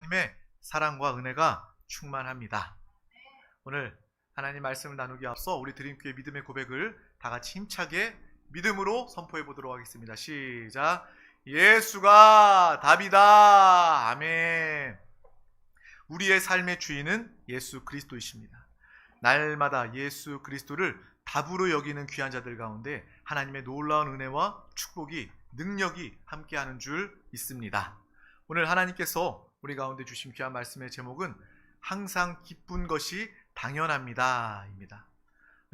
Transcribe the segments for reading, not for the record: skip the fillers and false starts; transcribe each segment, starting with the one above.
하나님의 사랑과 은혜가 충만합니다. 오늘 하나님 말씀을 나누기 앞서 우리 드림교회 믿음의 고백을 다 같이 힘차게 믿음으로 선포해 보도록 하겠습니다. 시작. 예수가 답이다. 아멘. 우리의 삶의 주인은 예수 그리스도이십니다. 날마다 예수 그리스도를 답으로 여기는 귀한 자들 가운데 하나님의 놀라운 은혜와 축복이, 능력이 함께하는 줄 믿습니다. 오늘 하나님께서 우리 가운데 주신 귀한 말씀의 제목은 항상 기쁜 것이 당연합니다 입니다.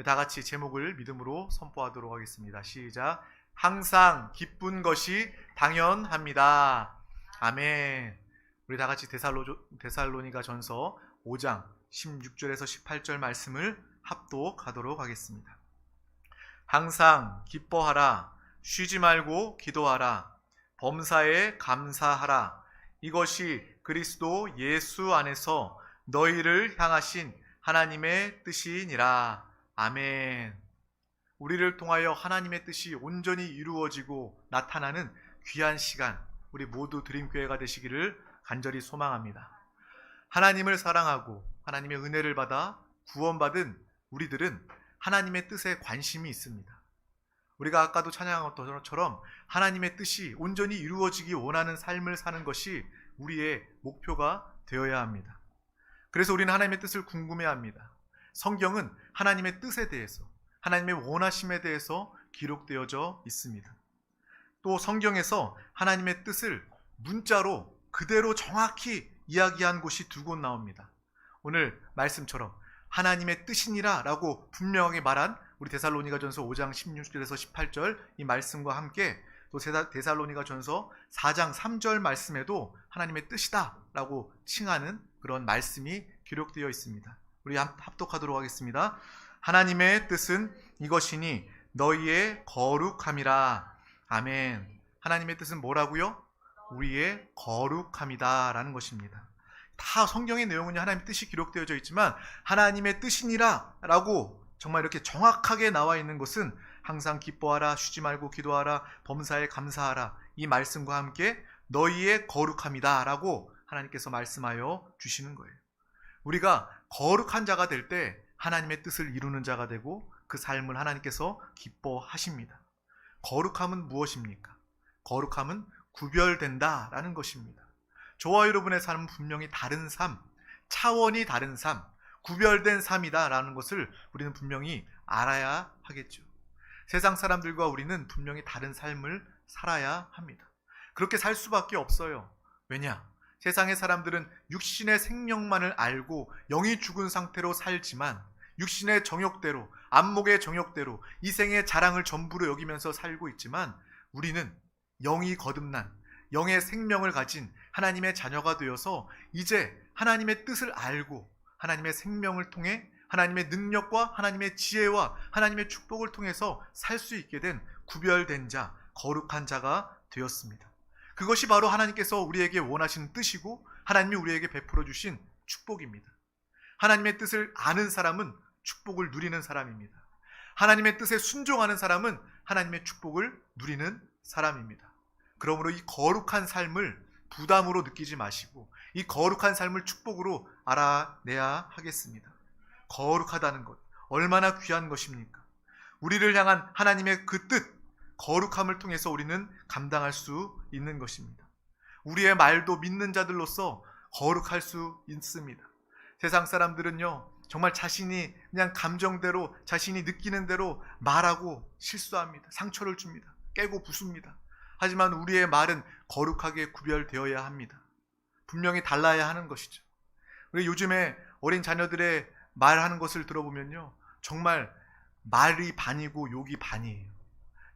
다 같이 제목을 믿음으로 선포하도록 하겠습니다. 시작. 항상 기쁜 것이 당연합니다. 아멘. 우리 다 같이 데살로니가 전서 5장 16절에서 18절 말씀을 합독하도록 하겠습니다. 항상 기뻐하라. 쉬지 말고 기도하라. 범사에 감사하라. 이것이 그리스도 예수 안에서 너희를 향하신 하나님의 뜻이니라. 아멘. 우리를 통하여 하나님의 뜻이 온전히 이루어지고 나타나는 귀한 시간, 우리 모두 드림교회가 되시기를 간절히 소망합니다. 하나님을 사랑하고 하나님의 은혜를 받아 구원받은 우리들은 하나님의 뜻에 관심이 있습니다. 우리가 아까도 찬양한 것처럼 하나님의 뜻이 온전히 이루어지기 원하는 삶을 사는 것이 우리의 목표가 되어야 합니다. 그래서 우리는 하나님의 뜻을 궁금해합니다. 성경은 하나님의 뜻에 대해서, 하나님의 원하심에 대해서 기록되어져 있습니다. 또 성경에서 하나님의 뜻을 문자로 그대로 정확히 이야기한 곳이 두 곳 나옵니다. 오늘 말씀처럼 하나님의 뜻이니라 라고 분명하게 말한 우리 데살로니가전서 5장 16절에서 18절 이 말씀과 함께 또 데살로니가전서 4장 3절 말씀에도 하나님의 뜻이다 라고 칭하는 그런 말씀이 기록되어 있습니다. 우리 합독하도록 하겠습니다. 하나님의 뜻은 이것이니 너희의 거룩함이라. 아멘. 하나님의 뜻은 뭐라고요? 우리의 거룩함이다 라는 것입니다. 다 성경의 내용은 하나님의 뜻이 기록되어져 있지만 하나님의 뜻이니라 라고 정말 이렇게 정확하게 나와 있는 것은 항상 기뻐하라, 쉬지 말고 기도하라, 범사에 감사하라 이 말씀과 함께 너희의 거룩함이다 라고 하나님께서 말씀하여 주시는 거예요. 우리가 거룩한 자가 될 때 하나님의 뜻을 이루는 자가 되고 그 삶을 하나님께서 기뻐하십니다. 거룩함은 무엇입니까? 거룩함은 구별된다 라는 것입니다. 저와 여러분의 삶은 분명히 다른 삶, 차원이 다른 삶, 구별된 삶이다 라는 것을 우리는 분명히 알아야 하겠죠. 세상 사람들과 우리는 분명히 다른 삶을 살아야 합니다. 그렇게 살 수밖에 없어요. 왜냐? 세상의 사람들은 육신의 생명만을 알고 영이 죽은 상태로 살지만 육신의 정욕대로, 안목의 정욕대로 이 생의 자랑을 전부로 여기면서 살고 있지만 우리는 영이 거듭난 영의 생명을 가진 하나님의 자녀가 되어서 이제 하나님의 뜻을 알고 하나님의 생명을 통해 하나님의 능력과 하나님의 지혜와 하나님의 축복을 통해서 살 수 있게 된 구별된 자, 거룩한 자가 되었습니다. 그것이 바로 하나님께서 우리에게 원하시는 뜻이고 하나님이 우리에게 베풀어 주신 축복입니다. 하나님의 뜻을 아는 사람은 축복을 누리는 사람입니다. 하나님의 뜻에 순종하는 사람은 하나님의 축복을 누리는 사람입니다. 그러므로 이 거룩한 삶을 부담으로 느끼지 마시고 이 거룩한 삶을 축복으로 알아내야 하겠습니다. 거룩하다는 것, 얼마나 귀한 것입니까? 우리를 향한 하나님의 그 뜻, 거룩함을 통해서 우리는 감당할 수 있는 것입니다. 우리의 말도 믿는 자들로서 거룩할 수 있습니다. 세상 사람들은요, 정말 자신이 그냥 감정대로, 자신이 느끼는 대로 말하고 실수합니다. 상처를 줍니다. 깨고 부숩니다. 하지만 우리의 말은 거룩하게 구별되어야 합니다. 분명히 달라야 하는 것이죠. 우리 요즘에 어린 자녀들의 말하는 것을 들어보면요, 정말 말이 반이고 욕이 반이에요.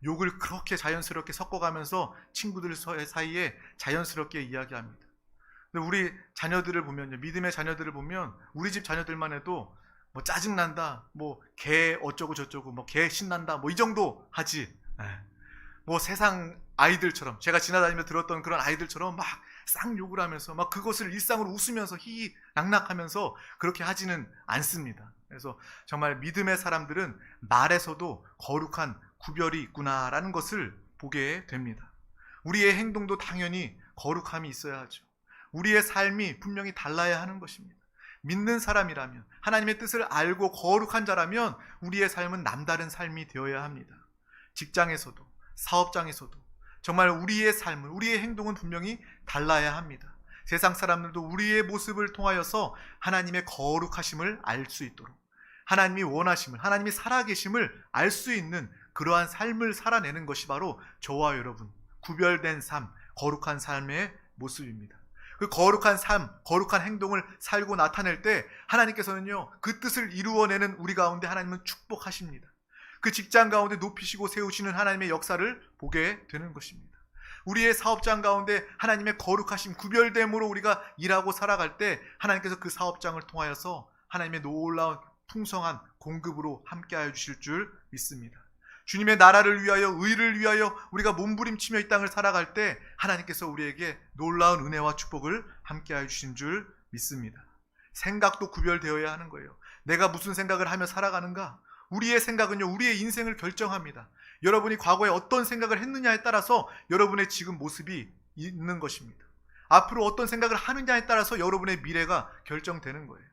욕을 그렇게 자연스럽게 섞어가면서 친구들 사이에 자연스럽게 이야기합니다. 근데 우리 자녀들을 보면요, 믿음의 자녀들을 보면 우리 집 자녀들만 해도 뭐 짜증난다, 뭐 개 어쩌고 저쩌고, 뭐 개 신난다, 뭐 이 정도 하지. 뭐 세상 아이들처럼, 제가 지나다니며 들었던 그런 아이들처럼 막 쌍욕을 하면서 막 그것을 일상으로 웃으면서 희희낙낙하면서 그렇게 하지는 않습니다. 그래서 정말 믿음의 사람들은 말에서도 거룩한 구별이 있구나라는 것을 보게 됩니다. 우리의 행동도 당연히 거룩함이 있어야 하죠. 우리의 삶이 분명히 달라야 하는 것입니다. 믿는 사람이라면, 하나님의 뜻을 알고 거룩한 자라면 우리의 삶은 남다른 삶이 되어야 합니다. 직장에서도, 사업장에서도 정말 우리의 삶은, 우리의 행동은 분명히 달라야 합니다. 세상 사람들도 우리의 모습을 통하여서 하나님의 거룩하심을 알 수 있도록, 하나님이 원하심을, 하나님이 살아계심을 알 수 있는 그러한 삶을 살아내는 것이 바로 저와 여러분, 구별된 삶, 거룩한 삶의 모습입니다. 그 거룩한 삶, 거룩한 행동을 살고 나타낼 때 하나님께서는요, 그 뜻을 이루어내는 우리 가운데 하나님은 축복하십니다. 그 직장 가운데 높이시고 세우시는 하나님의 역사를 보게 되는 것입니다. 우리의 사업장 가운데 하나님의 거룩하심, 구별됨으로 우리가 일하고 살아갈 때 하나님께서 그 사업장을 통하여서 하나님의 놀라운 풍성한 공급으로 함께하여 주실 줄 믿습니다. 주님의 나라를 위하여, 의를 위하여 우리가 몸부림치며 이 땅을 살아갈 때 하나님께서 우리에게 놀라운 은혜와 축복을 함께하여 주신 줄 믿습니다. 생각도 구별되어야 하는 거예요. 내가 무슨 생각을 하며 살아가는가? 우리의 생각은요, 우리의 인생을 결정합니다. 여러분이 과거에 어떤 생각을 했느냐에 따라서 여러분의 지금 모습이 있는 것입니다. 앞으로 어떤 생각을 하느냐에 따라서 여러분의 미래가 결정되는 거예요.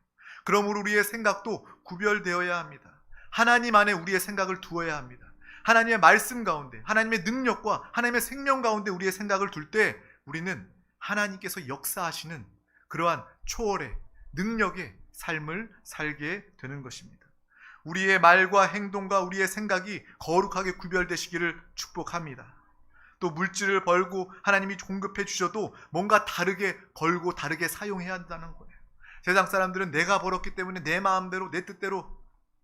그러므로 우리의 생각도 구별되어야 합니다. 하나님 안에 우리의 생각을 두어야 합니다. 하나님의 말씀 가운데, 하나님의 능력과 하나님의 생명 가운데 우리의 생각을 둘 때 우리는 하나님께서 역사하시는 그러한 초월의 능력의 삶을 살게 되는 것입니다. 우리의 말과 행동과 우리의 생각이 거룩하게 구별되시기를 축복합니다. 또 물질을 벌고 하나님이 공급해 주셔도 뭔가 다르게 벌고 다르게 사용해야 한다는 거예요. 세상 사람들은 내가 벌었기 때문에 내 마음대로, 내 뜻대로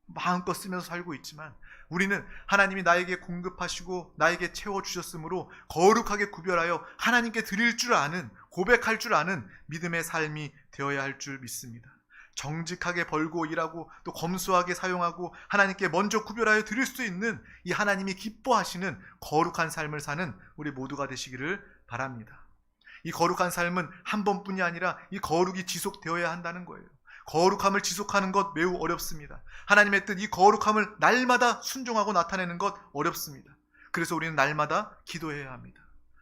마음껏 쓰면서 살고 있지만 우리는 하나님이 나에게 공급하시고 나에게 채워주셨으므로 거룩하게 구별하여 하나님께 드릴 줄 아는, 고백할 줄 아는 믿음의 삶이 되어야 할 줄 믿습니다. 정직하게 벌고 일하고 또 검소하게 사용하고 하나님께 먼저 구별하여 드릴 수 있는 이 하나님이 기뻐하시는 거룩한 삶을 사는 우리 모두가 되시기를 바랍니다. 이 거룩한 삶은 한 번뿐이 아니라 이 거룩이 지속되어야 한다는 거예요. 거룩함을 지속하는 것 매우 어렵습니다. 하나님의 뜻, 이 거룩함을 날마다 순종하고 나타내는 것 어렵습니다. 그래서 우리는 날마다 기도해야 합니다.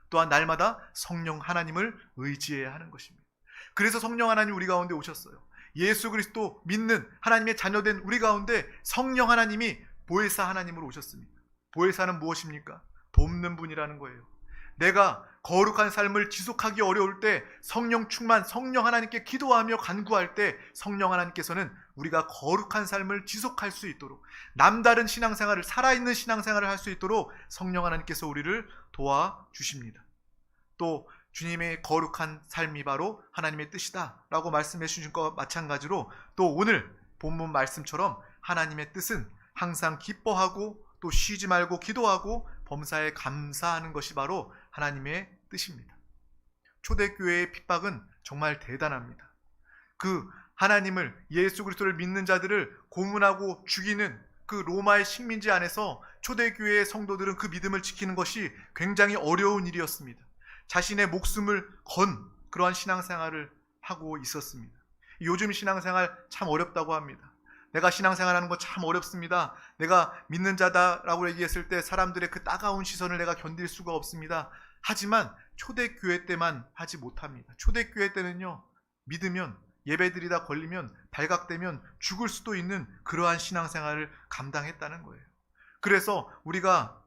또한 날마다 성령 하나님을 의지해야 하는 것입니다. 그래서 성령 하나님 우리 가운데 오셨어요. 예수 그리스도 믿는 하나님의 자녀된 우리 가운데 성령 하나님이 보혜사 하나님으로 오셨습니다. 보혜사는 무엇입니까? 돕는 분이라는 거예요. 내가 거룩한 삶을 지속하기 어려울 때 성령 충만, 성령 하나님께 기도하며 간구할 때 성령 하나님께서는 우리가 거룩한 삶을 지속할 수 있도록, 남다른 신앙생활을, 살아있는 신앙생활을 할 수 있도록 성령 하나님께서 우리를 도와주십니다. 또 주님의 거룩한 삶이 바로 하나님의 뜻이다 라고 말씀해 주신 것과 마찬가지로 또 오늘 본문 말씀처럼 하나님의 뜻은 항상 기뻐하고 또 쉬지 말고 기도하고 범사에 감사하는 것이 바로 하나님의 뜻입니다. 초대교회의 핍박은 정말 대단합니다. 그 하나님을, 예수 그리스도를 믿는 자들을 고문하고 죽이는 그 로마의 식민지 안에서 초대교회의 성도들은 그 믿음을 지키는 것이 굉장히 어려운 일이었습니다. 자신의 목숨을 건 그러한 신앙생활을 하고 있었습니다. 요즘 신앙생활 참 어렵다고 합니다. 내가 신앙생활하는 거 참 어렵습니다. 내가 믿는 자다라고 얘기했을 때 사람들의 그 따가운 시선을 내가 견딜 수가 없습니다. 하지만 초대교회 때만 하지 못합니다. 초대교회 때는요, 믿으면, 예배드리다 걸리면, 발각되면 죽을 수도 있는 그러한 신앙생활을 감당했다는 거예요. 그래서 우리가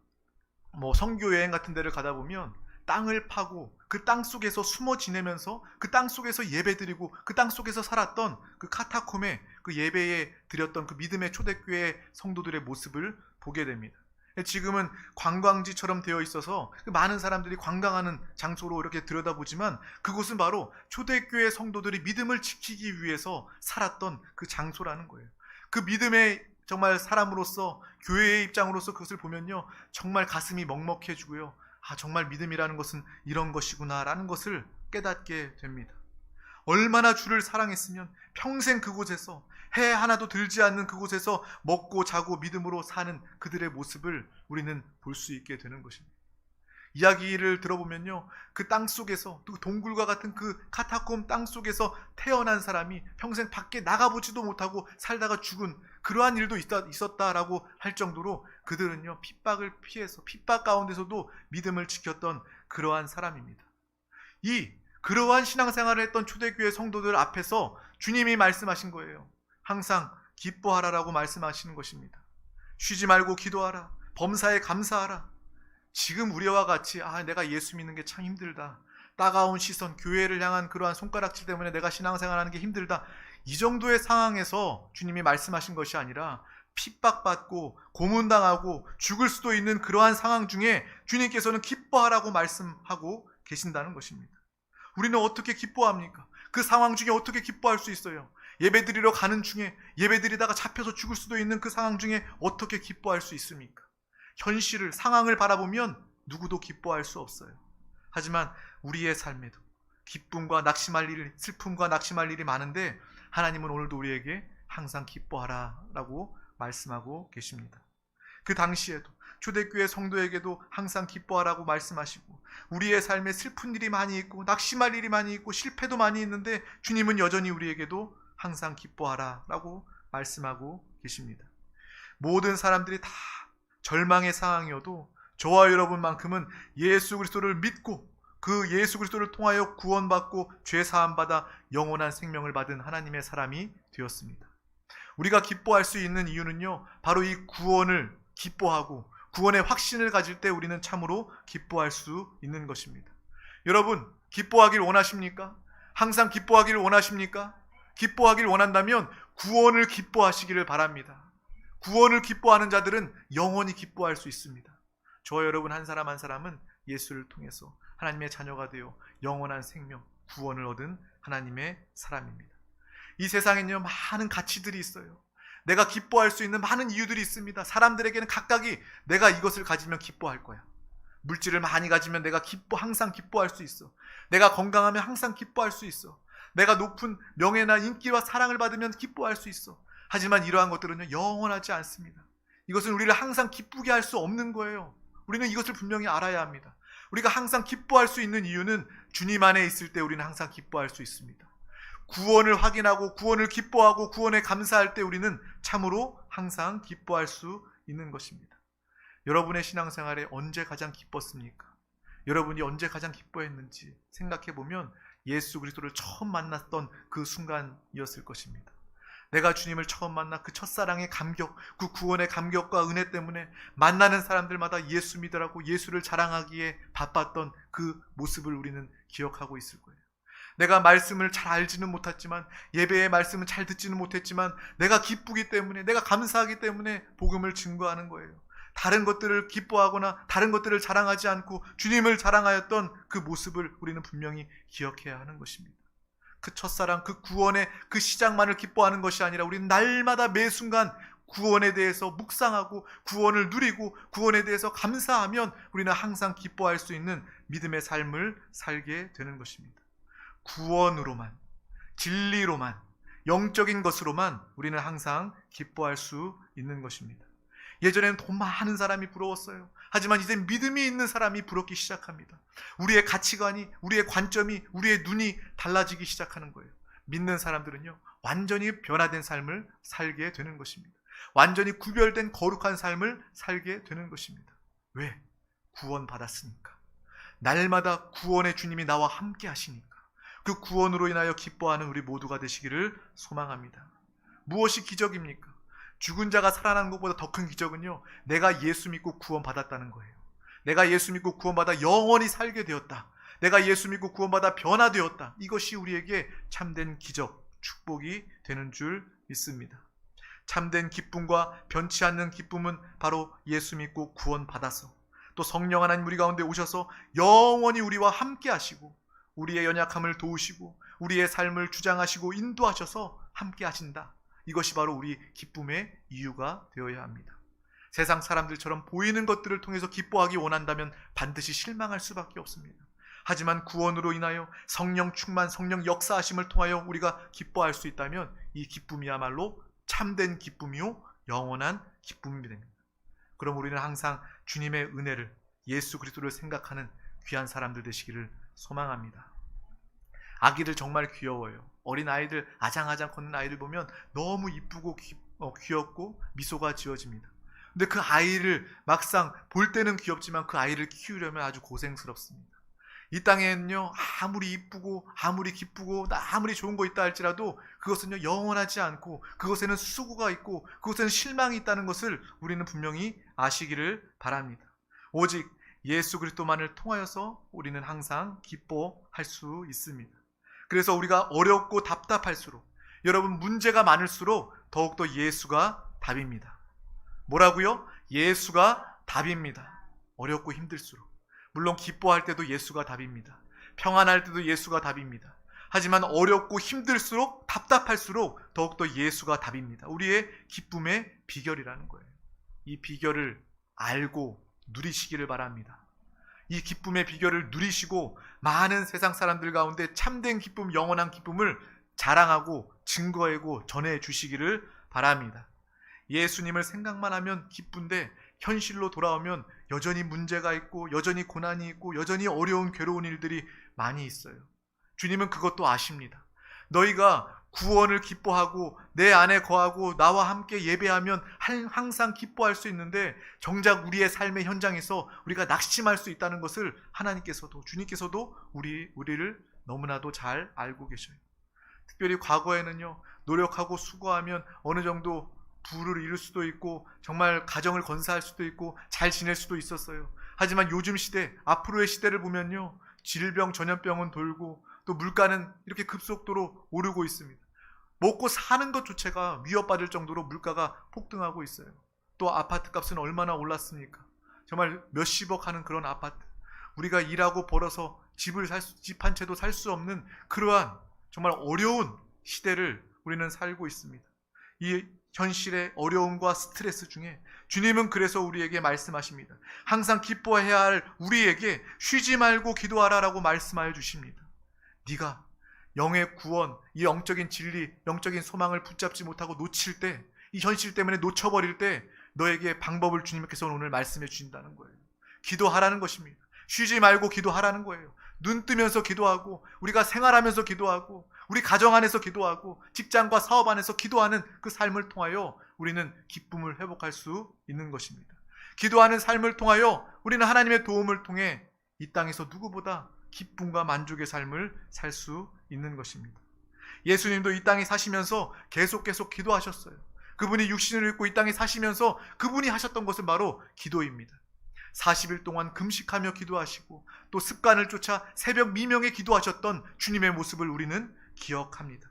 선교 여행 같은 데를 가다 보면 땅을 파고 그 땅 속에서 숨어 지내면서 그 땅 속에서 예배드리고 그 땅 속에서 살았던 그 카타콤에 그 예배에 드렸던 그 믿음의 초대교회 성도들의 모습을 보게 됩니다. 지금은 관광지처럼 되어 있어서 많은 사람들이 관광하는 장소로 이렇게 들여다보지만 그곳은 바로 초대교회 성도들이 믿음을 지키기 위해서 살았던 그 장소라는 거예요. 그 믿음의 정말 사람으로서, 교회의 입장으로서 그것을 보면요, 정말 가슴이 먹먹해지고요, 정말 믿음이라는 것은 이런 것이구나 라는 것을 깨닫게 됩니다. 얼마나 주를 사랑했으면 평생 그곳에서, 해 하나도 들지 않는 그곳에서 먹고 자고 믿음으로 사는 그들의 모습을 우리는 볼 수 있게 되는 것입니다. 이야기를 들어보면요, 그 땅 속에서, 또 동굴과 같은 그 카타콤 땅 속에서 태어난 사람이 평생 밖에 나가보지도 못하고 살다가 죽은 그러한 일도 있었다라고 할 정도로 그들은요, 핍박을 피해서 핍박 가운데서도 믿음을 지켰던 그러한 사람입니다. 이 그러한 신앙생활을 했던 초대교회 성도들 앞에서 주님이 말씀하신 거예요. 항상 기뻐하라라고 말씀하시는 것입니다. 쉬지 말고 기도하라. 범사에 감사하라. 지금 우리와 같이 내가 예수 믿는 게 참 힘들다. 따가운 시선, 교회를 향한 그러한 손가락질 때문에 내가 신앙생활하는 게 힘들다. 이 정도의 상황에서 주님이 말씀하신 것이 아니라 핍박받고 고문당하고 죽을 수도 있는 그러한 상황 중에 주님께서는 기뻐하라고 말씀하고 계신다는 것입니다. 우리는 어떻게 기뻐합니까? 그 상황 중에 어떻게 기뻐할 수 있어요? 예배드리러 가는 중에 예배드리다가 잡혀서 죽을 수도 있는 그 상황 중에 어떻게 기뻐할 수 있습니까? 현실을, 상황을 바라보면 누구도 기뻐할 수 없어요. 하지만 우리의 삶에도 기쁨과 낙심할 일, 슬픔과 낙심할 일이 많은데 하나님은 오늘도 우리에게 항상 기뻐하라라고 말씀하고 계십니다. 그 당시에도 초대교회 성도에게도 항상 기뻐하라고 말씀하시고 우리의 삶에 슬픈 일이 많이 있고 낙심할 일이 많이 있고 실패도 많이 있는데 주님은 여전히 우리에게도 항상 기뻐하라라고 말씀하고 계십니다. 모든 사람들이 다 절망의 상황이어도 저와 여러분만큼은 예수 그리스도를 믿고 그 예수 그리스도를 통하여 구원받고 죄 사함받아 영원한 생명을 받은 하나님의 사람이 되었습니다. 우리가 기뻐할 수 있는 이유는요, 바로 이 구원을 기뻐하고 구원의 확신을 가질 때 우리는 참으로 기뻐할 수 있는 것입니다. 여러분, 기뻐하길 원하십니까? 항상 기뻐하길 원하십니까? 기뻐하길 원한다면 구원을 기뻐하시기를 바랍니다. 구원을 기뻐하는 자들은 영원히 기뻐할 수 있습니다. 저와 여러분 한 사람 한 사람은 예수를 통해서 하나님의 자녀가 되어 영원한 생명, 구원을 얻은 하나님의 사람입니다. 이 세상에는요, 많은 가치들이 있어요. 내가 기뻐할 수 있는 많은 이유들이 있습니다. 사람들에게는 각각이 내가 이것을 가지면 기뻐할 거야. 물질을 많이 가지면 내가 항상 기뻐할 수 있어. 내가 건강하면 항상 기뻐할 수 있어. 내가 높은 명예나 인기와 사랑을 받으면 기뻐할 수 있어. 하지만 이러한 것들은요, 영원하지 않습니다. 이것은 우리를 항상 기쁘게 할 수 없는 거예요. 우리는 이것을 분명히 알아야 합니다. 우리가 항상 기뻐할 수 있는 이유는 주님 안에 있을 때 우리는 항상 기뻐할 수 있습니다. 구원을 확인하고 구원을 기뻐하고 구원에 감사할 때 우리는 참으로 항상 기뻐할 수 있는 것입니다. 여러분의 신앙생활에 언제 가장 기뻤습니까? 여러분이 언제 가장 기뻐했는지 생각해 보면 예수 그리스도를 처음 만났던 그 순간이었을 것입니다. 내가 주님을 처음 만나 그 첫사랑의 감격, 그 구원의 감격과 은혜 때문에 만나는 사람들마다 예수 믿으라고 예수를 자랑하기에 바빴던 그 모습을 우리는 기억하고 있을 거예요. 내가 말씀을 잘 알지는 못했지만, 예배의 말씀은 잘 듣지는 못했지만 내가 기쁘기 때문에, 내가 감사하기 때문에 복음을 증거하는 거예요. 다른 것들을 기뻐하거나 다른 것들을 자랑하지 않고 주님을 자랑하였던 그 모습을 우리는 분명히 기억해야 하는 것입니다. 그 첫사랑, 그 구원의 그 시작만을 기뻐하는 것이 아니라 우리는 날마다 매 순간 구원에 대해서 묵상하고 구원을 누리고 구원에 대해서 감사하면 우리는 항상 기뻐할 수 있는 믿음의 삶을 살게 되는 것입니다. 구원으로만, 진리로만, 영적인 것으로만 우리는 항상 기뻐할 수 있는 것입니다. 예전에는 돈 많은 사람이 부러웠어요. 하지만 이제 믿음이 있는 사람이 부럽기 시작합니다. 우리의 가치관이, 우리의 관점이, 우리의 눈이 달라지기 시작하는 거예요. 믿는 사람들은요, 완전히 변화된 삶을 살게 되는 것입니다. 완전히 구별된 거룩한 삶을 살게 되는 것입니다. 왜? 구원받았으니까. 날마다 구원의 주님이 나와 함께 하시니까. 그 구원으로 인하여 기뻐하는 우리 모두가 되시기를 소망합니다. 무엇이 기적입니까? 죽은 자가 살아나는 것보다 더 큰 기적은요, 내가 예수 믿고 구원받았다는 거예요. 내가 예수 믿고 구원받아 영원히 살게 되었다. 내가 예수 믿고 구원받아 변화되었다. 이것이 우리에게 참된 기적, 축복이 되는 줄 믿습니다. 참된 기쁨과 변치 않는 기쁨은 바로 예수 믿고 구원받아서 또 성령 하나님 우리 가운데 오셔서 영원히 우리와 함께 하시고 우리의 연약함을 도우시고 우리의 삶을 주장하시고 인도하셔서 함께 하신다. 이것이 바로 우리 기쁨의 이유가 되어야 합니다. 세상 사람들처럼 보이는 것들을 통해서 기뻐하기 원한다면 반드시 실망할 수밖에 없습니다. 하지만 구원으로 인하여 성령 충만, 성령 역사하심을 통하여 우리가 기뻐할 수 있다면 이 기쁨이야말로 참된 기쁨이요 영원한 기쁨이 됩니다. 그럼 우리는 항상 주님의 은혜를, 예수 그리스도를 생각하는 귀한 사람들 되시기를 소망합니다. 아기들 정말 귀여워요. 어린 아이들, 아장아장 걷는 아이들 보면 너무 이쁘고 귀엽고 미소가 지어집니다. 근데 그 아이를 막상 볼 때는 귀엽지만 그 아이를 키우려면 아주 고생스럽습니다. 이 땅에는요, 아무리 이쁘고 아무리 기쁘고 아무리 좋은 거 있다 할지라도 그것은요 영원하지 않고, 그것에는 수고가 있고 그것에는 실망이 있다는 것을 우리는 분명히 아시기를 바랍니다. 오직 예수 그리스도만을 통하여서 우리는 항상 기뻐할 수 있습니다. 그래서 우리가 어렵고 답답할수록, 여러분 문제가 많을수록 더욱더 예수가 답입니다. 뭐라고요? 예수가 답입니다. 어렵고 힘들수록. 물론 기뻐할 때도 예수가 답입니다. 평안할 때도 예수가 답입니다. 하지만 어렵고 힘들수록, 답답할수록 더욱더 예수가 답입니다. 우리의 기쁨의 비결이라는 거예요. 이 비결을 알고 누리시기를 바랍니다. 이 기쁨의 비결을 누리시고 많은 세상 사람들 가운데 참된 기쁨, 영원한 기쁨을 자랑하고 증거하고 전해주시기를 바랍니다. 예수님을 생각만 하면 기쁜데 현실로 돌아오면 여전히 문제가 있고 여전히 고난이 있고 여전히 어려운 괴로운 일들이 많이 있어요. 주님은 그것도 아십니다. 너희가 구원을 기뻐하고 내 안에 거하고 나와 함께 예배하면 항상 기뻐할 수 있는데, 정작 우리의 삶의 현장에서 우리가 낙심할 수 있다는 것을 하나님께서도, 주님께서도 우리를 너무나도 잘 알고 계셔요. 특별히 과거에는요, 노력하고 수고하면 어느 정도 부를 이룰 수도 있고 정말 가정을 건사할 수도 있고 잘 지낼 수도 있었어요. 하지만 요즘 시대, 앞으로의 시대를 보면요, 질병, 전염병은 돌고 또 물가는 이렇게 급속도로 오르고 있습니다. 먹고 사는 것조차가 위협받을 정도로 물가가 폭등하고 있어요. 또 아파트 값은 얼마나 올랐습니까? 정말 몇십억 하는 그런 아파트, 우리가 일하고 벌어서 집 한 채도 살 수 없는 그러한 정말 어려운 시대를 우리는 살고 있습니다. 이 현실의 어려움과 스트레스 중에 주님은 그래서 우리에게 말씀하십니다. 항상 기뻐해야 할 우리에게 쉬지 말고 기도하라라고 말씀하여 주십니다. 네가 영의 구원, 이 영적인 진리, 영적인 소망을 붙잡지 못하고 놓칠 때, 이 현실 때문에 놓쳐버릴 때 너에게 방법을 주님께서 오늘 말씀해 주신다는 거예요. 기도하라는 것입니다. 쉬지 말고 기도하라는 거예요. 눈 뜨면서 기도하고, 우리가 생활하면서 기도하고, 우리 가정 안에서 기도하고, 직장과 사업 안에서 기도하는 그 삶을 통하여 우리는 기쁨을 회복할 수 있는 것입니다. 기도하는 삶을 통하여 우리는 하나님의 도움을 통해 이 땅에서 누구보다 기쁨과 만족의 삶을 살 수 있는 것입니다. 예수님도 이 땅에 사시면서 계속 기도하셨어요. 그분이 육신을 입고 이 땅에 사시면서 그분이 하셨던 것은 바로 기도입니다. 40일 동안 금식하며 기도하시고 또 습관을 쫓아 새벽 미명에 기도하셨던 주님의 모습을 우리는 기억합니다.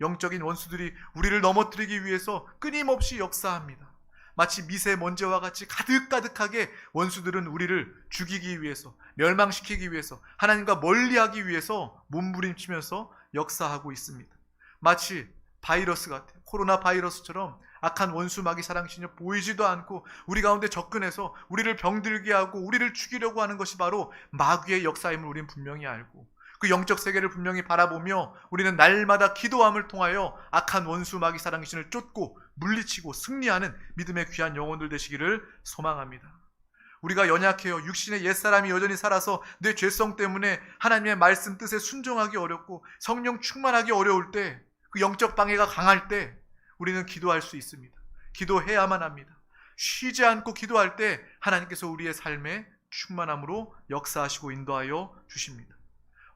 영적인 원수들이 우리를 넘어뜨리기 위해서 끊임없이 역사합니다. 마치 미세먼지와 같이 가득가득하게 원수들은 우리를 죽이기 위해서, 멸망시키기 위해서, 하나님과 멀리하기 위해서 몸부림치면서 역사하고 있습니다. 마치 바이러스 같아요. 코로나 바이러스처럼 악한 원수 마귀 사랑신이 보이지도 않고 우리 가운데 접근해서 우리를 병들게 하고 우리를 죽이려고 하는 것이 바로 마귀의 역사임을 우리는 분명히 알고, 그 영적 세계를 분명히 바라보며 우리는 날마다 기도함을 통하여 악한 원수 마귀 사랑신을 쫓고 물리치고 승리하는 믿음의 귀한 영혼들 되시기를 소망합니다. 우리가 연약해요. 육신의 옛사람이 여전히 살아서 내 죄성 때문에 하나님의 말씀 뜻에 순종하기 어렵고 성령 충만하기 어려울 때, 그 영적 방해가 강할 때 우리는 기도할 수 있습니다. 기도해야만 합니다. 쉬지 않고 기도할 때 하나님께서 우리의 삶에 충만함으로 역사하시고 인도하여 주십니다.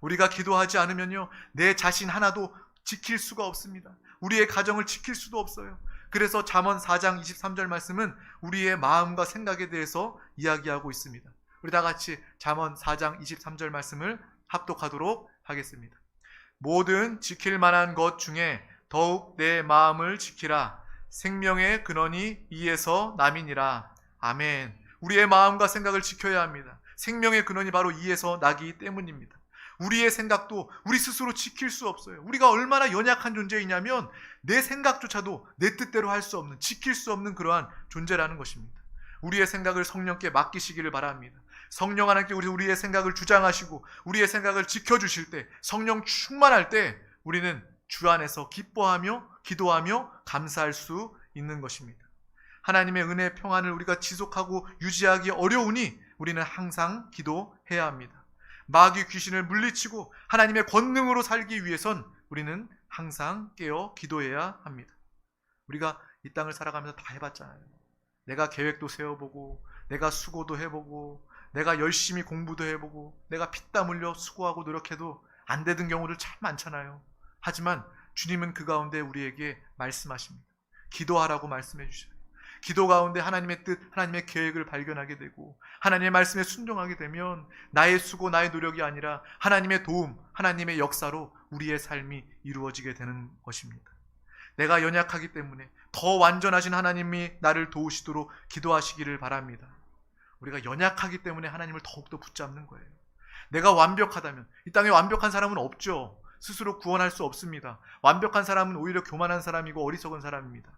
우리가 기도하지 않으면요, 내 자신 하나도 지킬 수가 없습니다. 우리의 가정을 지킬 수도 없어요. 그래서 잠언 4장 23절 말씀은 우리의 마음과 생각에 대해서 이야기하고 있습니다. 우리 다 같이 잠언 4장 23절 말씀을 합독하도록 하겠습니다. 모든 지킬 만한 것 중에 더욱 내 마음을 지키라. 생명의 근원이 이에서 남이니라. 아멘. 우리의 마음과 생각을 지켜야 합니다. 생명의 근원이 바로 이에서 나기 때문입니다. 우리의 생각도 우리 스스로 지킬 수 없어요. 우리가 얼마나 연약한 존재이냐면 내 생각조차도 내 뜻대로 할 수 없는, 지킬 수 없는 그러한 존재라는 것입니다. 우리의 생각을 성령께 맡기시기를 바랍니다. 성령 하나님께 우리의 생각을 주장하시고 우리의 생각을 지켜주실 때, 성령 충만할 때 우리는 주 안에서 기뻐하며 기도하며 감사할 수 있는 것입니다. 하나님의 은혜 평안을 우리가 지속하고 유지하기 어려우니 우리는 항상 기도해야 합니다. 마귀 귀신을 물리치고 하나님의 권능으로 살기 위해선 우리는 항상 깨어 기도해야 합니다. 우리가 이 땅을 살아가면서 다 해봤잖아요. 내가 계획도 세워보고 내가 수고도 해보고 내가 열심히 공부도 해보고 내가 피땀 흘려 수고하고 노력해도 안 되던 경우들 참 많잖아요. 하지만 주님은 그 가운데 우리에게 말씀하십니다. 기도하라고 말씀해 주셔요. 기도 가운데 하나님의 뜻, 하나님의 계획을 발견하게 되고 하나님의 말씀에 순종하게 되면 나의 수고, 나의 노력이 아니라 하나님의 도움, 하나님의 역사로 우리의 삶이 이루어지게 되는 것입니다. 내가 연약하기 때문에 더 완전하신 하나님이 나를 도우시도록 기도하시기를 바랍니다. 우리가 연약하기 때문에 하나님을 더욱더 붙잡는 거예요. 내가 완벽하다면, 이 땅에 완벽한 사람은 없죠. 스스로 구원할 수 없습니다. 완벽한 사람은 오히려 교만한 사람이고 어리석은 사람입니다.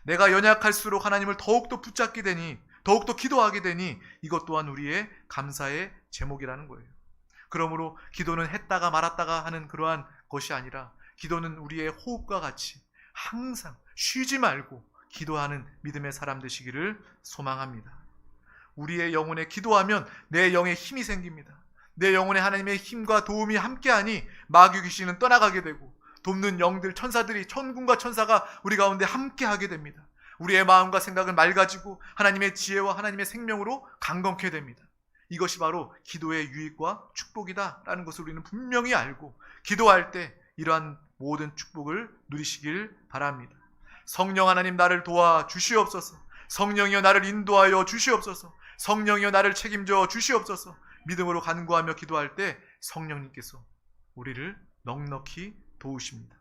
내가 연약할수록 하나님을 더욱더 붙잡게 되니, 더욱더 기도하게 되니 이것 또한 우리의 감사의 제목이라는 거예요. 그러므로 기도는 했다가 말았다가 하는 그러한 것이 아니라 기도는 우리의 호흡과 같이 항상 쉬지 말고 기도하는 믿음의 사람 되시기를 소망합니다. 우리의 영혼에 기도하면 내 영에 힘이 생깁니다. 내 영혼에 하나님의 힘과 도움이 함께하니 마귀 귀신은 떠나가게 되고 돕는 영들, 천사들이, 천군과 천사가 우리 가운데 함께하게 됩니다. 우리의 마음과 생각은 맑아지고 하나님의 지혜와 하나님의 생명으로 강건케 됩니다. 이것이 바로 기도의 유익과 축복이다라는 것을 우리는 분명히 알고 기도할 때 이러한 모든 축복을 누리시길 바랍니다. 성령 하나님 나를 도와 주시옵소서. 성령이여 나를 인도하여 주시옵소서. 성령이여 나를 책임져 주시옵소서. 믿음으로 간구하며 기도할 때 성령님께서 우리를 넉넉히 도우십니다.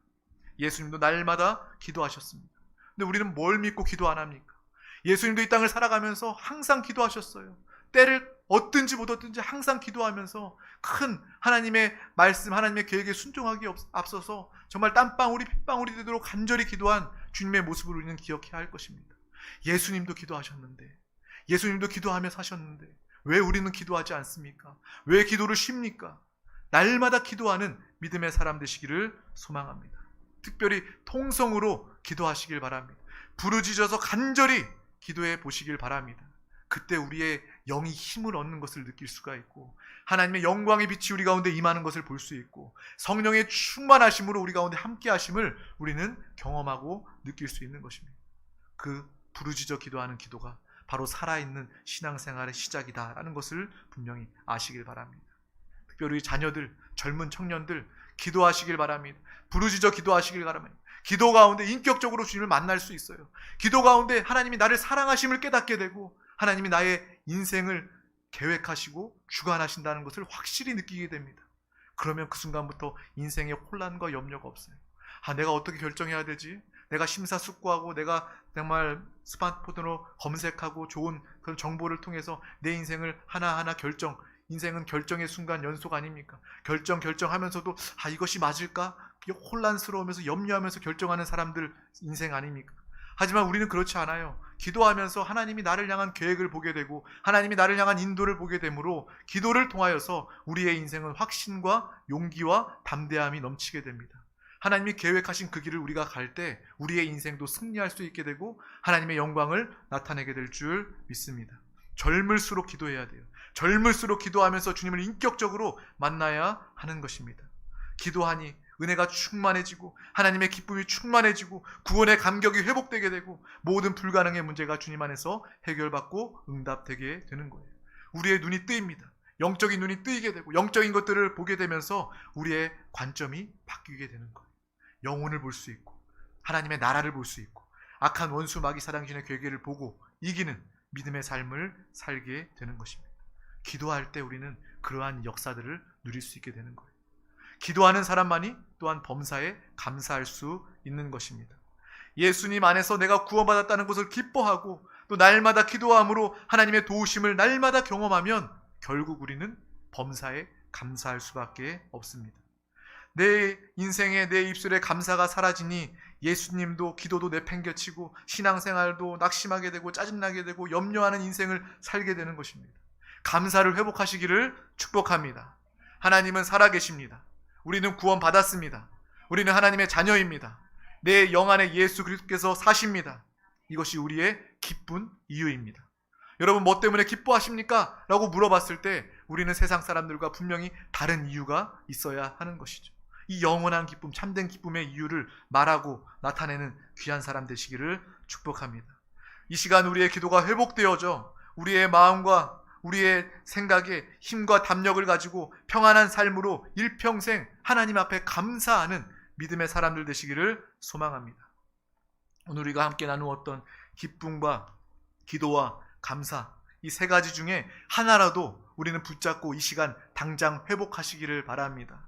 예수님도 날마다 기도하셨습니다. 근데 우리는 뭘 믿고 기도 안 합니까? 예수님도 이 땅을 살아가면서 항상 기도하셨어요. 때를 얻든지 못 얻든지 항상 기도하면서 큰 하나님의 말씀, 하나님의 계획에 순종하기 앞서서 정말 땀방울이 핏방울이 되도록 간절히 기도한 주님의 모습을 우리는 기억해야 할 것입니다. 예수님도 기도하셨는데, 예수님도 기도하며 사셨는데 왜 우리는 기도하지 않습니까? 왜 기도를 쉽니까? 날마다 기도하는 믿음의 사람 되시기를 소망합니다. 특별히 통성으로 기도하시길 바랍니다. 부르짖어서 간절히 기도해 보시길 바랍니다. 그때 우리의 영이 힘을 얻는 것을 느낄 수가 있고 하나님의 영광의 빛이 우리 가운데 임하는 것을 볼 수 있고 성령의 충만하심으로 우리 가운데 함께 하심을 우리는 경험하고 느낄 수 있는 것입니다. 그 부르짖어 기도하는 기도가 바로 살아있는 신앙생활의 시작이다라는 것을 분명히 아시길 바랍니다. 특별히 자녀들, 젊은 청년들 기도하시길 바랍니다. 부르짖어 기도하시길 바랍니다. 기도 가운데 인격적으로 주님을 만날 수 있어요. 기도 가운데 하나님이 나를 사랑하심을 깨닫게 되고 하나님이 나의 인생을 계획하시고 주관하신다는 것을 확실히 느끼게 됩니다. 그러면 그 순간부터 인생에 혼란과 염려가 없어요. 내가 어떻게 결정해야 되지? 내가 심사숙고하고 내가 정말 스마트폰으로 검색하고 좋은 그런 정보를 통해서 내 인생을 하나하나 인생은 결정의 순간 연속 아닙니까? 결정하면서도 이것이 맞을까? 혼란스러우면서 염려하면서 결정하는 사람들 인생 아닙니까? 하지만 우리는 그렇지 않아요. 기도하면서 하나님이 나를 향한 계획을 보게 되고 하나님이 나를 향한 인도를 보게 되므로 기도를 통하여서 우리의 인생은 확신과 용기와 담대함이 넘치게 됩니다. 하나님이 계획하신 그 길을 우리가 갈 때 우리의 인생도 승리할 수 있게 되고 하나님의 영광을 나타내게 될 줄 믿습니다. 젊을수록 기도해야 돼요. 젊을수록 기도하면서 주님을 인격적으로 만나야 하는 것입니다. 기도하니 은혜가 충만해지고 하나님의 기쁨이 충만해지고 구원의 감격이 회복되게 되고 모든 불가능의 문제가 주님 안에서 해결받고 응답되게 되는 거예요. 우리의 눈이 뜨입니다. 영적인 눈이 뜨이게 되고 영적인 것들을 보게 되면서 우리의 관점이 바뀌게 되는 거예요. 영혼을 볼 수 있고 하나님의 나라를 볼 수 있고 악한 원수 마귀 사랑신의 괴계를 보고 이기는 믿음의 삶을 살게 되는 것입니다. 기도할 때 우리는 그러한 역사들을 누릴 수 있게 되는 거예요. 기도하는 사람만이 또한 범사에 감사할 수 있는 것입니다. 예수님 안에서 내가 구원받았다는 것을 기뻐하고 또 날마다 기도함으로 하나님의 도우심을 날마다 경험하면 결국 우리는 범사에 감사할 수밖에 없습니다. 내 인생에 내 입술에 감사가 사라지니 예수님도 기도도 내팽개치고 신앙생활도 낙심하게 되고 짜증나게 되고 염려하는 인생을 살게 되는 것입니다. 감사를 회복하시기를 축복합니다. 하나님은 살아계십니다. 우리는 구원받았습니다. 우리는 하나님의 자녀입니다. 내 영 안에 예수 그리스도께서 사십니다. 이것이 우리의 기쁜 이유입니다. 여러분 뭐 때문에 기뻐하십니까? 라고 물어봤을 때 우리는 세상 사람들과 분명히 다른 이유가 있어야 하는 것이죠. 이 영원한 기쁨, 참된 기쁨의 이유를 말하고 나타내는 귀한 사람 되시기를 축복합니다. 이 시간 우리의 기도가 회복되어져 우리의 마음과 우리의 생각에 힘과 담력을 가지고 평안한 삶으로 일평생 하나님 앞에 감사하는 믿음의 사람들 되시기를 소망합니다. 오늘 우리가 함께 나누었던 기쁨과 기도와 감사, 이 세 가지 중에 하나라도 우리는 붙잡고 이 시간 당장 회복하시기를 바랍니다.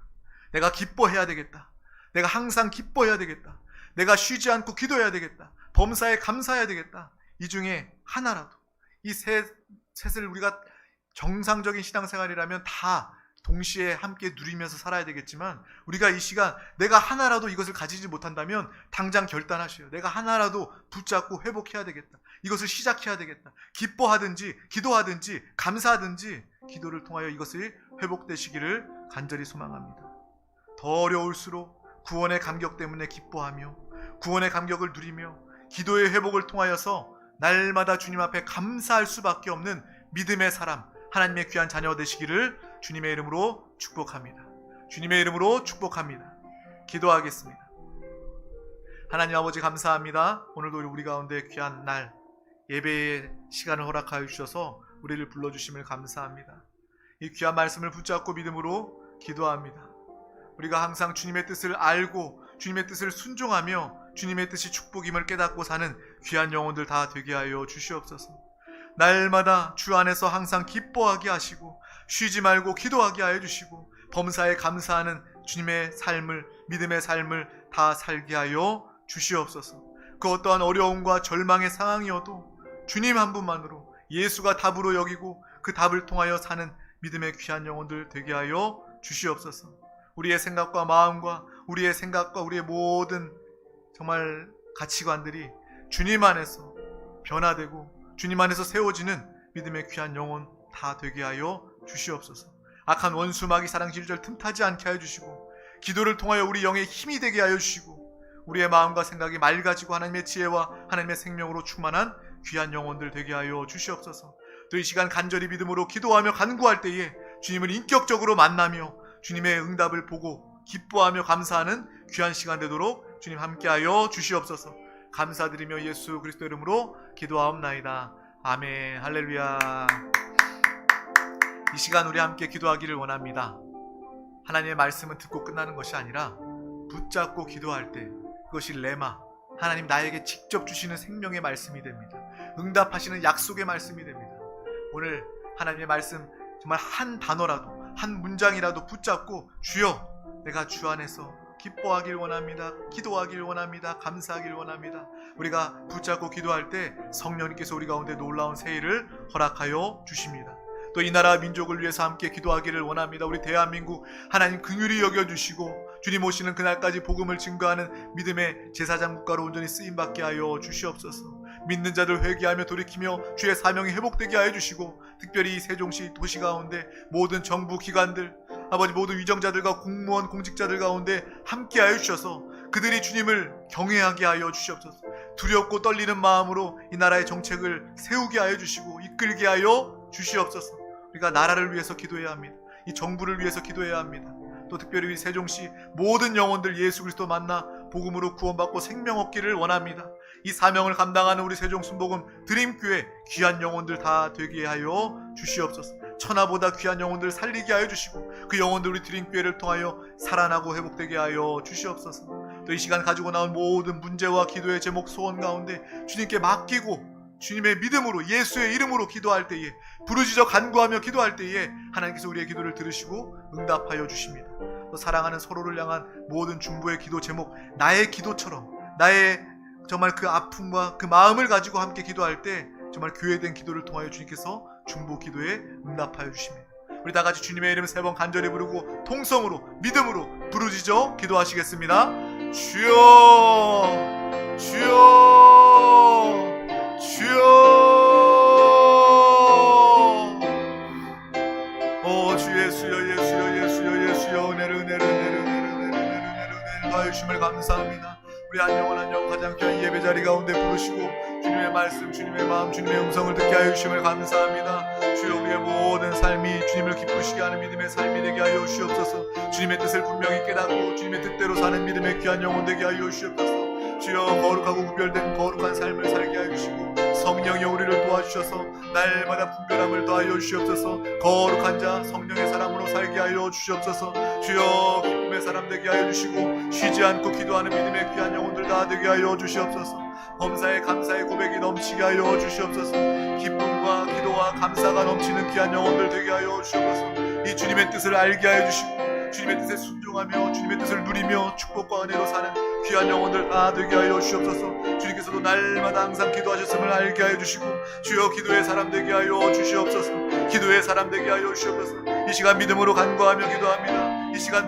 내가 기뻐해야 되겠다. 내가 항상 기뻐해야 되겠다. 내가 쉬지 않고 기도해야 되겠다. 범사에 감사해야 되겠다. 이 중에 하나라도, 이 셋을 우리가 정상적인 신앙생활이라면 다 동시에 함께 누리면서 살아야 되겠지만, 우리가 이 시간 내가 하나라도 이것을 가지지 못한다면 당장 결단하셔요. 내가 하나라도 붙잡고 회복해야 되겠다. 이것을 시작해야 되겠다. 기뻐하든지 기도하든지 감사하든지 기도를 통하여 이것이 회복되시기를 간절히 소망합니다. 더 어려울수록 구원의 감격 때문에 기뻐하며 구원의 감격을 누리며 기도의 회복을 통하여서 날마다 주님 앞에 감사할 수밖에 없는 믿음의 사람, 하나님의 귀한 자녀 되시기를 주님의 이름으로 축복합니다. 주님의 이름으로 축복합니다. 기도하겠습니다. 하나님 아버지 감사합니다. 오늘도 우리 가운데 귀한 날 예배의 시간을 허락하여 주셔서 우리를 불러주심을 감사합니다. 이 귀한 말씀을 붙잡고 믿음으로 기도합니다. 우리가 항상 주님의 뜻을 알고 주님의 뜻을 순종하며 주님의 뜻이 축복임을 깨닫고 사는 귀한 영혼들 다 되게 하여 주시옵소서. 날마다 주 안에서 항상 기뻐하게 하시고 쉬지 말고 기도하게 하여 주시고 범사에 감사하는 주님의 삶을, 믿음의 삶을 다 살게 하여 주시옵소서. 그 어떠한 어려움과 절망의 상황이어도 주님 한 분만으로 예수가 답으로 여기고 그 답을 통하여 사는 믿음의 귀한 영혼들 되게 하여 주시옵소서. 우리의 생각과 마음과 우리의 생각과 우리의 모든 정말 가치관들이 주님 안에서 변화되고 주님 안에서 세워지는 믿음의 귀한 영혼 다 되게 하여 주시옵소서. 악한 원수 마귀 사랑 질절 틈타지 않게 하여 주시고 기도를 통하여 우리 영의 힘이 되게 하여 주시고 우리의 마음과 생각이 맑아지고 하나님의 지혜와 하나님의 생명으로 충만한 귀한 영혼들 되게 하여 주시옵소서. 또 이 시간 간절히 믿음으로 기도하며 간구할 때에 주님을 인격적으로 만나며 주님의 응답을 보고 기뻐하며 감사하는 귀한 시간 되도록 주님 함께하여 주시옵소서. 감사드리며 예수 그리스도 이름으로 기도하옵나이다. 아멘. 할렐루야. 이 시간 우리 함께 기도하기를 원합니다. 하나님의 말씀은 듣고 끝나는 것이 아니라 붙잡고 기도할 때 그것이 레마, 하나님 나에게 직접 주시는 생명의 말씀이 됩니다. 응답하시는 약속의 말씀이 됩니다. 오늘 하나님의 말씀 정말 한 단어라도 한 문장이라도 붙잡고 주여 내가 주 안에서 기뻐하길 원합니다. 기도하길 원합니다. 감사하길 원합니다. 우리가 붙잡고 기도할 때 성령님께서 우리 가운데 놀라운 새일을 허락하여 주십니다. 또 이 나라 민족을 위해서 함께 기도하기를 원합니다. 우리 대한민국 하나님 긍휼히 여겨주시고 주님 오시는 그날까지 복음을 증거하는 믿음의 제사장 국가로 온전히 쓰임받게 하여 주시옵소서. 믿는 자들 회개하며 돌이키며 주의 사명이 회복되게 하여 주시고 특별히 이 세종시 도시 가운데 모든 정부 기관들 아버지 모든 위정자들과 공무원 공직자들 가운데 함께 하여 주셔서 그들이 주님을 경외하게 하여 주시옵소서. 두렵고 떨리는 마음으로 이 나라의 정책을 세우게 하여 주시고 이끌게 하여 주시옵소서. 우리가 나라를 위해서 기도해야 합니다. 이 정부를 위해서 기도해야 합니다. 또 특별히 우리 세종시 모든 영혼들 예수 그리스도 만나 복음으로 구원받고 생명 얻기를 원합니다. 이 사명을 감당하는 우리 세종순복음 드림교회 귀한 영혼들 다 되게 하여 주시옵소서. 천하보다 귀한 영혼들 살리게 하여 주시고 그 영혼들 우리 드림교회를 통하여 살아나고 회복되게 하여 주시옵소서. 또 이 시간 가지고 나온 모든 문제와 기도의 제목 소원 가운데 주님께 맡기고 주님의 믿음으로 예수의 이름으로 기도할 때에 부르짖어 간구하며 기도할 때에 하나님께서 우리의 기도를 들으시고 응답하여 주십니다. 또 사랑하는 서로를 향한 모든 중보의 기도 제목 나의 기도처럼 나의 정말 그 아픔과 그 마음을 가지고 함께 기도할 때 정말 교회된 기도를 통하여 주님께서 중보 기도에 응답하여 주십니다. 우리 다 같이 주님의 이름 3번 간절히 부르고 통성으로 믿음으로 부르짖어 기도하시겠습니다. 주여 주여 주여 주 예수여 예수여 예수여 예수여 은혜를 더하심을 감사합니다. 우리 한 영혼 한 영혼 가장 귀한 예배 자리 가운데 부르시고 주님의 말씀 주님의 마음 주님의 음성을 듣게 하여 주심을 감사합니다. 주여 우리의 모든 삶이 주님을 기쁘시게 하는 믿음의 삶이 되게 하여 주시옵소서. 주님의 뜻을 분명히 깨닫고 주님의 뜻대로 사는 믿음의 귀한 영혼 되게 하여 주시옵소서. 주여 거룩하고 구별된 거룩한 삶을 살게 하여 주시고 성령이 우리를 도와주셔서 날마다 분별함을 더하여 주시옵소서. 거룩한 자 성령의 사람으로 살게 하여 주시옵소서. 주여 기쁨의 사람 되게 하여 주시고 쉬지 않고 기도하는 믿음의 귀한 영혼들 다 되게 하여 주시옵소서. 범사에 감사의 고백이 넘치게 하여 주시옵소서. 기쁨과 기도와 감사가 넘치는 귀한 영혼들 되게 하여 주시옵소서. 이 주님의 뜻을 알게 하여 주시고 주님의 뜻에 순종하며 주님의 뜻을 누리며 축복과 은혜로 사는 귀한 영혼들 다 되게 하여 주시옵소서. 주님께서도 날마다 항상 기도하셨음을 알게 하여 주시고 주여 기도의 사람 되게 하여 주시옵소서. 기도의 사람 되게 하여 주시옵소서. 이 시간 믿음으로 간구하며 기도합니다. 이 시간